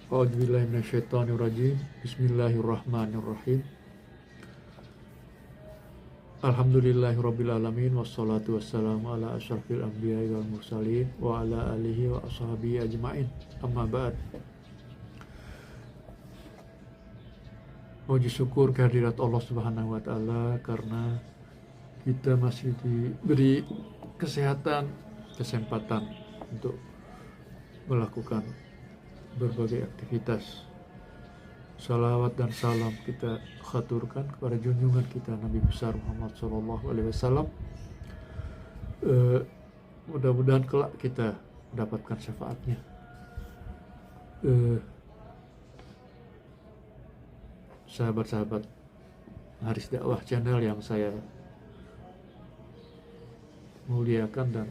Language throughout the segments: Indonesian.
A'udzubillahi minasyaitonirrajim. Bismillahirrahmanirrahim. Alhamdulillahirabbil alamin wassalatu wassalamu ala asyrafil anbiya'i wal mursalin wa ala alihi wa ashabihi ajmain. Amma ba'd. Puji syukur kehadirat Allah Subhanahu wa taala karena kita masih diberi kesehatan, kesempatan untuk melakukan berbagai aktivitas. Salawat dan salam kita khaturkan kepada junjungan kita Nabi besar Muhammad SAW. Mudah-mudahan kelak kita mendapatkan syafaatnya. Sahabat-sahabat Haris Dakwah Channel yang saya muliakan dan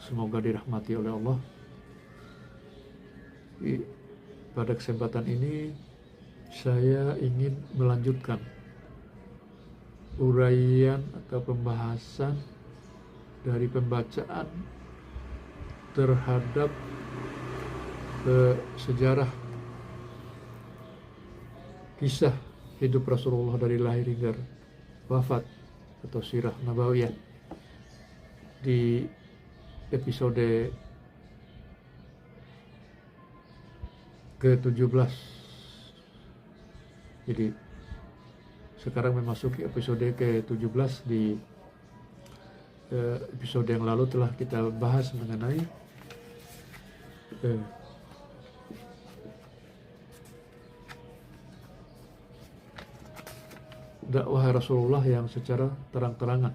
semoga dirahmati oleh Allah. Pada kesempatan ini saya ingin melanjutkan uraian atau pembahasan dari pembacaan terhadap sejarah kisah hidup Rasulullah dari lahir hingga wafat atau sirah nabawiyah di episode ke-17. Jadi sekarang memasuki episode ke-17. Di episode yang lalu telah kita bahas mengenai dakwah Rasulullah yang secara terang-terangan.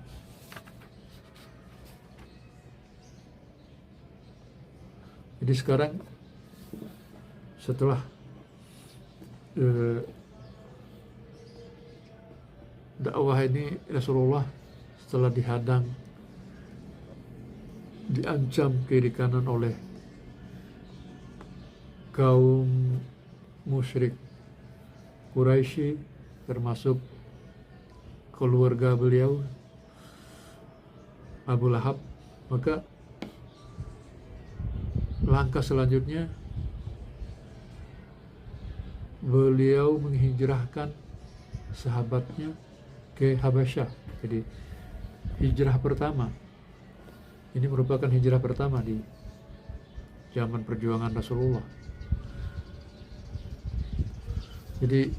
Jadi sekarang setelah dakwah ini Rasulullah setelah dihadang, diancam kiri kanan oleh kaum musyrik Quraisy, termasuk keluarga beliau Abu Lahab, maka langkah selanjutnya beliau menghijrahkan sahabatnya ke Habasyah. Jadi hijrah pertama ini merupakan hijrah pertama di zaman perjuangan Rasulullah. Jadi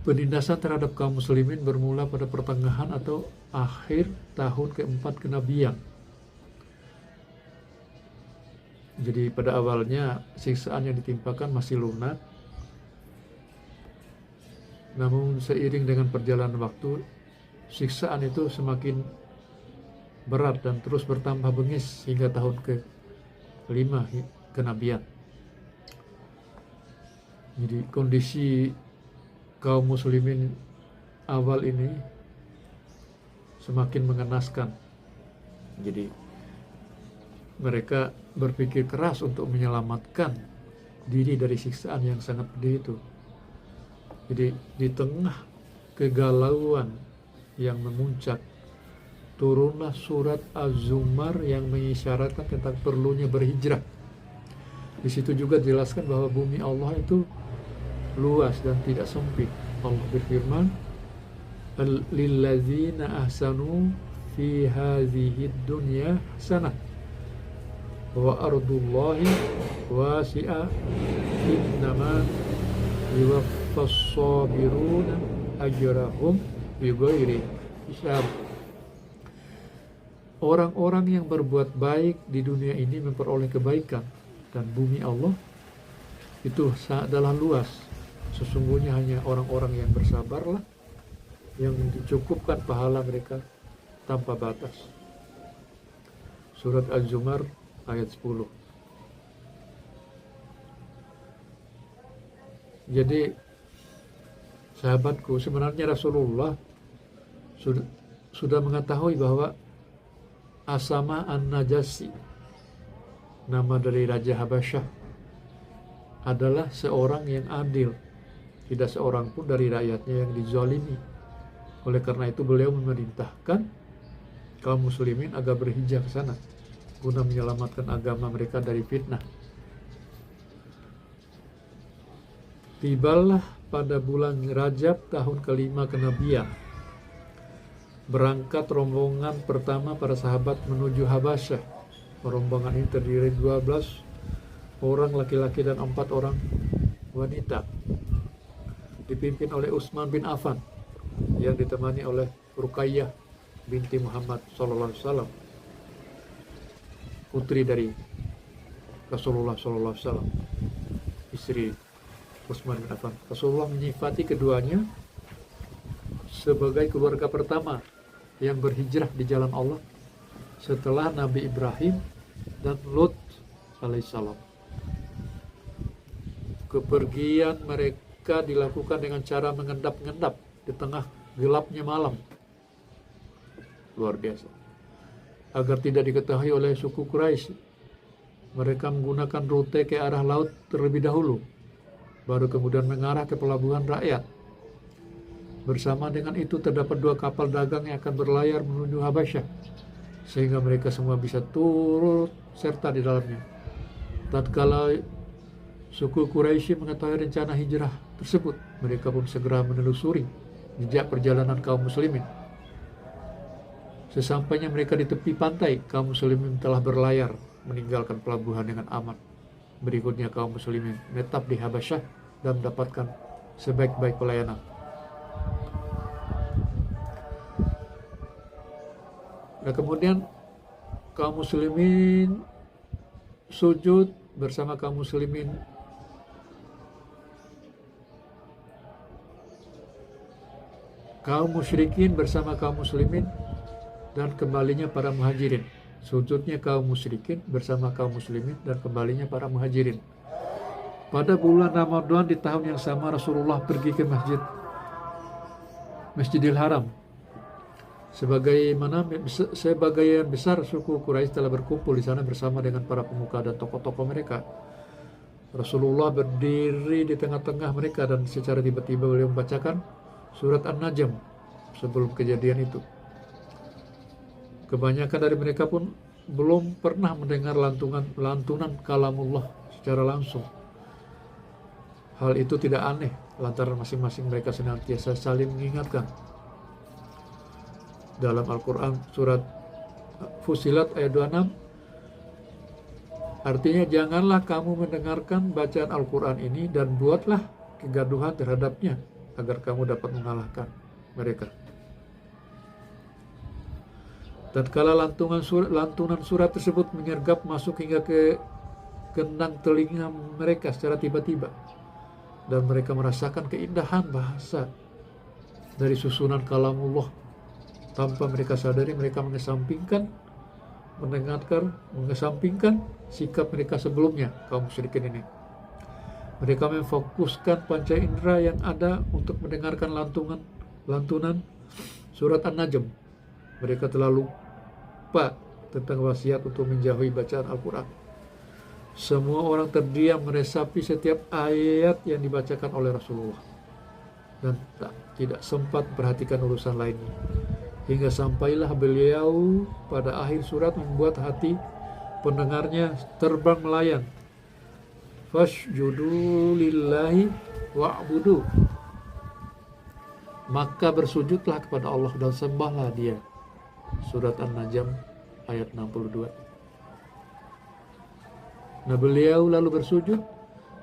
penindasan terhadap kaum muslimin bermula pada pertengahan atau akhir tahun keempat kenabian. Jadi pada awalnya siksaan yang ditimpakan masih lunak, namun seiring dengan perjalanan waktu siksaan itu semakin berat dan terus bertambah bengis hingga tahun ke-5 kenabian. Jadi kondisi kaum muslimin awal ini semakin mengenaskan. Jadi mereka berpikir keras untuk menyelamatkan diri dari siksaan yang sangat pedih itu. Jadi di tengah kegalauan yang memuncak, turunlah surat Az-Zumar yang mengisyaratkan tentang perlunya berhijrah. Di situ juga dijelaskan bahwa bumi Allah itu luas dan tidak sempit. Allah berfirman, "Lilladzina ahsanu fi hadhihi dunya hasanah wa ardullahi wasi'ah innama yuwaffas-sabiruna ajrahum bighairi hisab." Orang-orang yang berbuat baik di dunia ini memperoleh kebaikan, dan bumi Allah itu adalah luas. Sesungguhnya hanya orang-orang yang bersabarlah yang dicukupkan pahala mereka tanpa batas. Surat Az-Zumar ayat 10. Jadi sahabatku, sebenarnya Rasulullah sudah mengetahui bahwa Asama An-Najasyi, nama dari Raja Habasyah, adalah seorang yang adil. Tidak seorang pun dari rakyatnya yang dizalimi. Oleh karena itu beliau memerintahkan kaum muslimin agar berhijrah ke sana guna menyelamatkan agama mereka dari fitnah. Tibalah pada bulan Rajab tahun kelima kenabian, berangkat rombongan pertama para sahabat menuju Habasyah. Rombongan ini terdiri 12 orang laki-laki dan 4 orang wanita, dipimpin oleh Utsman bin Affan yang ditemani oleh Ruqayyah binti Muhammad SAW, putri dari Rasulullah SAW, istri Utsman bin Affan. Rasulullah menyifati keduanya sebagai keluarga pertama yang berhijrah di jalan Allah setelah Nabi Ibrahim dan Lut alaihissalam. Kepergian mereka dilakukan dengan cara mengendap-endap di tengah gelapnya malam. Luar biasa. Agar tidak diketahui oleh suku Quraisy, mereka menggunakan rute ke arah laut terlebih dahulu, baru kemudian mengarah ke pelabuhan rakyat. Bersama dengan itu terdapat 2 kapal dagang yang akan berlayar menuju Habasyah, sehingga mereka semua bisa turut serta di dalamnya. Tatkala suku Quraisy mengetahui rencana hijrah tersebut, mereka pun segera menelusuri jejak perjalanan kaum muslimin. Sesampainya mereka di tepi pantai, kaum muslimin telah berlayar meninggalkan pelabuhan dengan aman. Berikutnya kaum muslimin menetap di Habasyah dan mendapatkan sebaik-baik pelayanan. Nah, kemudian kaum muslimin sujud bersama kaum muslimin kaum musyrikin bersama kaum muslimin, dan kembalinya para muhajirin. Sujudnya kaum musyrikin bersama kaum muslimin dan kembalinya para muhajirin. Pada bulan Ramadan di tahun yang sama, Rasulullah pergi ke Masjidil Haram. Sebagian besar suku Quraisy telah berkumpul di sana bersama dengan para pemuka dan tokoh-tokoh mereka. Rasulullah berdiri di tengah-tengah mereka dan secara tiba-tiba beliau membacakan surat An-Najm sebelum kejadian itu. Kebanyakan dari mereka pun belum pernah mendengar lantunan kalamullah secara langsung. Hal itu tidak aneh lantaran masing-masing mereka senantiasa saling mengingatkan. Dalam Al-Quran surat Fussilat ayat 26, artinya janganlah kamu mendengarkan bacaan Al-Quran ini dan buatlah kegaduhan terhadapnya agar kamu dapat mengalahkan mereka. Tatkala lantunan surat tersebut menyergap masuk hingga ke gendang telinga mereka secara tiba-tiba, dan mereka merasakan keindahan bahasa dari susunan kalamullah. Tanpa mereka sadari, mereka mengesampingkan sikap mereka sebelumnya, kaum musyrikin ini. Mereka memfokuskan panca indera yang ada untuk mendengarkan lantunan surat An-Najm. Mereka telah lupa tentang wasiat untuk menjauhi bacaan Al-Quran. Semua orang terdiam meresapi setiap ayat yang dibacakan oleh Rasulullah dan tidak sempat perhatikan urusan lainnya. Hingga sampailah beliau pada akhir surat membuat hati pendengarnya terbang melayang. Fasjudu lillahi wa'budu. Maka bersujudlah kepada Allah dan sembahlah Dia. Surat An-Najm ayat 62. Nah, beliau lalu bersujud.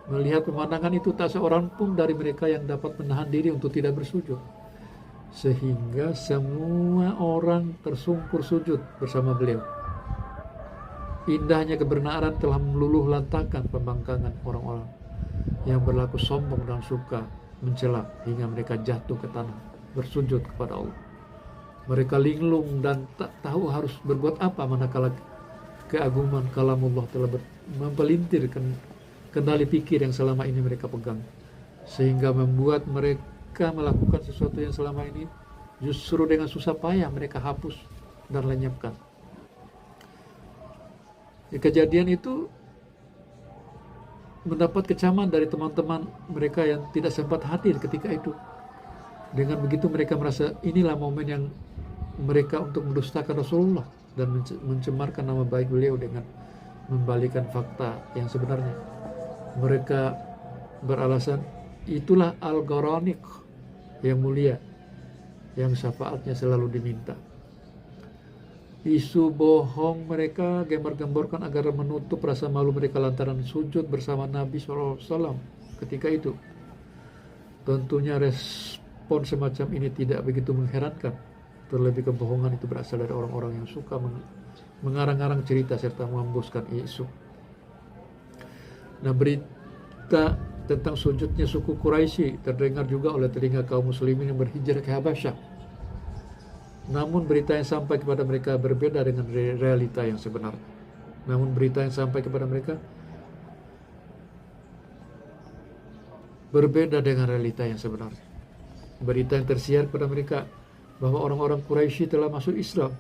Melihat pemandangan itu, tak seorang pun dari mereka yang dapat menahan diri untuk tidak bersujud, sehingga semua orang tersungkur sujud bersama beliau. Indahnya kebenaran telah meluluh lantakan pembangkangan orang-orang yang berlaku sombong dan suka mencela, hingga mereka jatuh ke tanah bersujud kepada Allah. Mereka linglung dan tak tahu harus berbuat apa, manakala keagungan kalamullah telah mempelintir kendali pikir yang selama ini mereka pegang, sehingga membuat mereka melakukan sesuatu yang selama ini justru dengan susah payah mereka hapus dan lenyapkan. Kejadian itu mendapat kecaman dari teman-teman mereka yang tidak sempat hadir ketika itu. Dengan begitu mereka merasa inilah momen yang mereka untuk mendustakan Rasulullah dan mencemarkan nama baik beliau dengan membalikan fakta yang sebenarnya. Mereka beralasan itulah Al-Gharanik yang mulia, yang syafaatnya selalu diminta. Isu bohong mereka gembar-gemborkan agar menutup rasa malu mereka lantaran sujud bersama Nabi SAW ketika itu. Tentunya respon semacam ini tidak begitu mengherankan. Terlebih kebohongan itu berasal dari orang-orang yang suka mengarang-arang cerita serta mengembuskan isu. Nah, berita tentang sujudnya suku Quraisy terdengar juga oleh telinga kaum muslimin yang berhijrah ke Habasyah. Namun berita yang sampai kepada mereka berbeda dengan realita yang sebenarnya. Berita yang tersiar kepada mereka bahwa orang-orang Quraisy telah masuk Islam.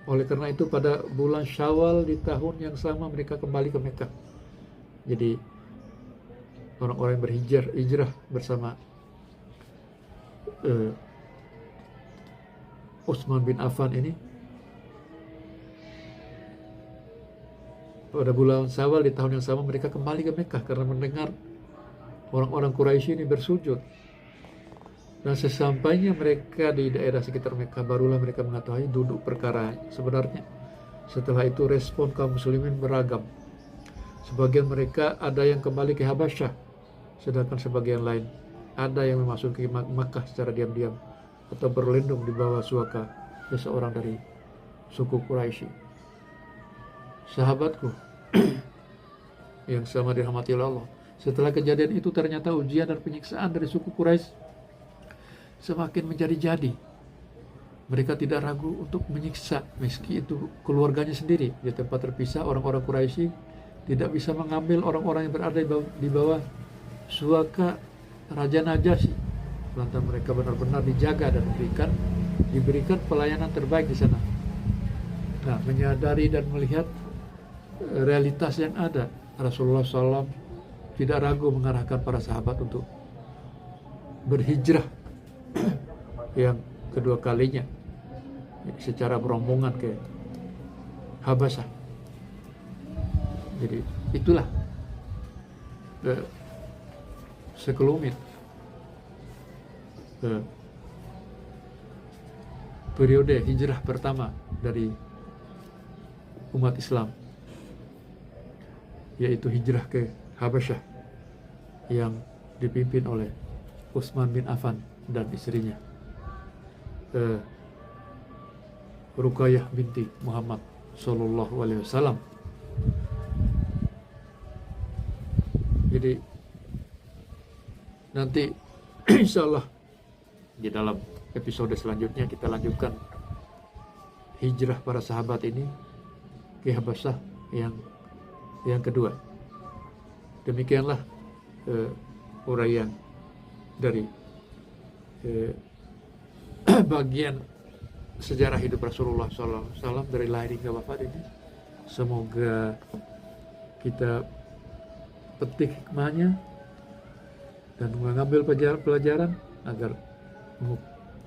Oleh karena itu pada bulan Syawal di tahun yang sama mereka kembali ke Mekah. Jadi orang-orang yang berhijrah bersama Utsman bin Affan ini pada bulan Syawal di tahun yang sama mereka kembali ke Mekah karena mendengar orang-orang Quraisy ini bersujud. Dan sesampainya mereka di daerah sekitar Mekah, barulah mereka mengetahui duduk perkara sebenarnya. Setelah itu respon kaum muslimin beragam. Sebagian mereka ada yang kembali ke Habasyah, sedangkan sebagian lain ada yang memasuki Makkah secara diam-diam atau berlindung di bawah suaka seseorang dari suku Quraisy. Sahabatku yang sama dirahmati Allah, setelah kejadian itu ternyata ujian dan penyiksaan dari suku Quraisy semakin menjadi-jadi. Mereka tidak ragu untuk menyiksa, meski itu keluarganya sendiri. Di tempat terpisah, orang-orang Quraisy tidak bisa mengambil orang-orang yang berada di bawah suaka Raja Najasyi. Lantaran mereka benar-benar dijaga dan diberikan pelayanan terbaik di sana. Nah, menyadari dan melihat realitas yang ada, Rasulullah SAW tidak ragu mengarahkan para sahabat untuk berhijrah yang kedua kalinya secara berombongan ke Habasyah. Jadi itulah sekelumit periode hijrah pertama dari umat Islam, yaitu hijrah ke Habasyah yang dipimpin oleh Utsman bin Affan dan istrinya Ruqayyah binti Muhammad Sallallahu Alaihi Wasallam. Jadi nanti insyaallah di dalam episode selanjutnya kita lanjutkan hijrah para sahabat ini ke Habasyah yang kedua. Demikianlah uraian dari bagian sejarah hidup Rasulullah SAW dari lahir hingga wafat ini. Semoga kita petik hikmahnya dan mengambil pelajaran agar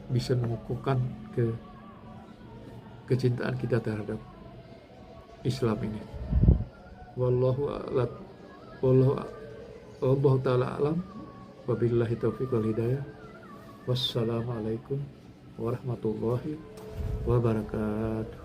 bisa mengukuhkan kecintaan kita terhadap Islam ini. Wallahu ta'ala alam. Wabillahi taufiq wal hidayah. Wassalamualaikum warahmatullahi wabarakatuh.